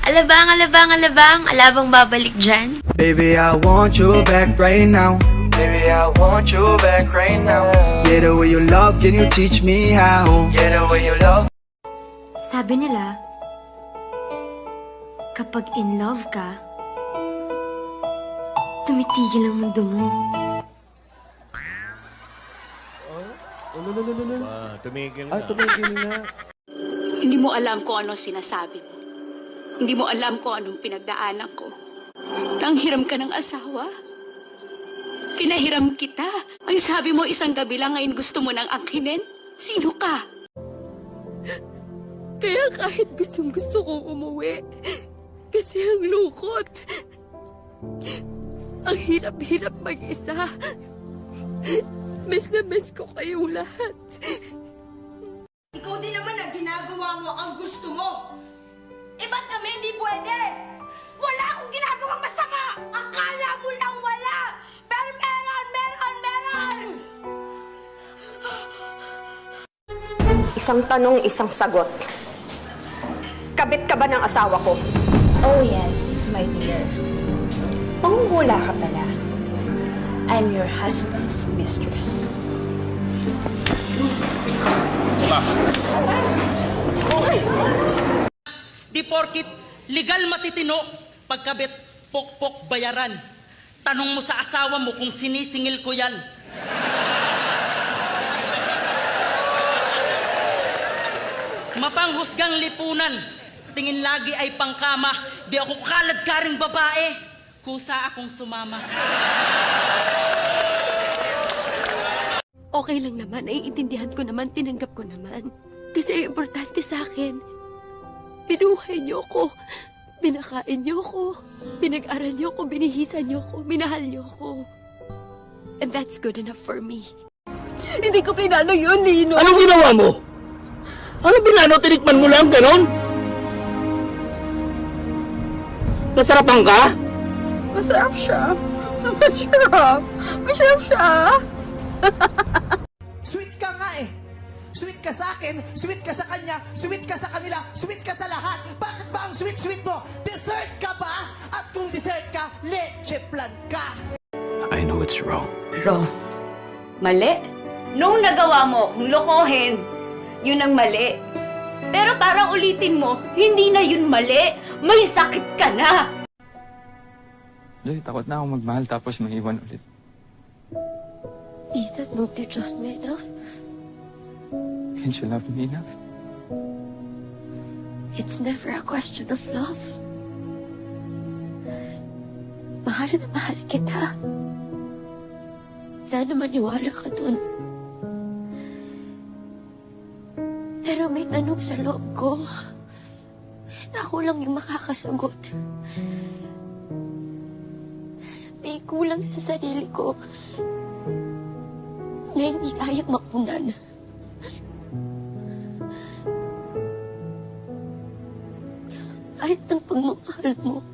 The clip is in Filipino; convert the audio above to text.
Alabang, alabang, alabang, alabang babalik dyan. Baby, I want you back right now. Baby, I want you back right now. Yeah, the way you love, can you teach me how? Yeah, the way you love. Sabi nila, kapag in love ka, tumitigil ang mundo mo. Tumigil Ay, tumigil na. Hindi mo alam kung ano sinasabi mo. Hindi mo alam kung anong pinagdaanan ko. Nanghiram ka ng asawa. Pinahiram kita. Ang sabi mo isang gabi lang ngayon gusto mo nang angkinin. Sino ka? Kaya kahit gustong-gusto kong umuwi. Kasi ang lungkot. Ang hirap-hirap mag-isa. Miss na miss ko kayong lahat. Ikaw din naman ang ginagawa mo ang gusto mo. Eh ba't kami hindi pwede? Wala akong ginagawang masama! Akala mo lang wala! Pero meron! Isang tanong, isang sagot. Kabit ka ba ng asawa ko? Oh yes, my dear. Panguhula ka pala. I'm your husband's mistress. Di porkit legal matitino, pagkabit pokpok bayaran. Tanong mo sa asawa mo kung sinisingil ko yan. Mapanghusgang lipunan, tingin lagi ay pangkama. Di ako kalad ka ring babae, kusa akong sumama. Okay lang naman, naiintindihan ko naman, tinanggap ko naman. Kasi importante sa akin, binuhay niyo ko, binakain niyo ko, pinag-aral niyo ko, binihisan niyo ko, minahal niyo ko. And that's good enough for me. Hindi ko pinano yun, Lino. Anong ginawa mo? Ano binano? Tinikman mo lang, ganon? Nasarapan ka? Masarap siya. Masarap. Masarap siya. Sweet ka nga eh. Sweet ka sa akin, sweet ka sa kanya, sweet ka sa kanila, sweet ka sa lahat. Bakit ba ang sweet-sweet mo? Dessert ka ba? At kung dessert ka, leche plan ka. I know it's wrong. Wrong. Mali? Nung nagawa mo, lokohin, yun ang mali. Pero parang ulitin mo, hindi na yun mali. May sakit ka na. Joy, takot na ako magmahal tapos maiwan ulit. Ethan, won't you trust me enough? Can't you love me enough? It's never a question of love. Mahal na mahal kita. Sana maniwala ka dun. Pero may tanong sa loob ko. Na ako lang yung makakasagot. May kulang sa sarili ko. Na hindi kaya mapunan. Kahit ng pagmamahal mo,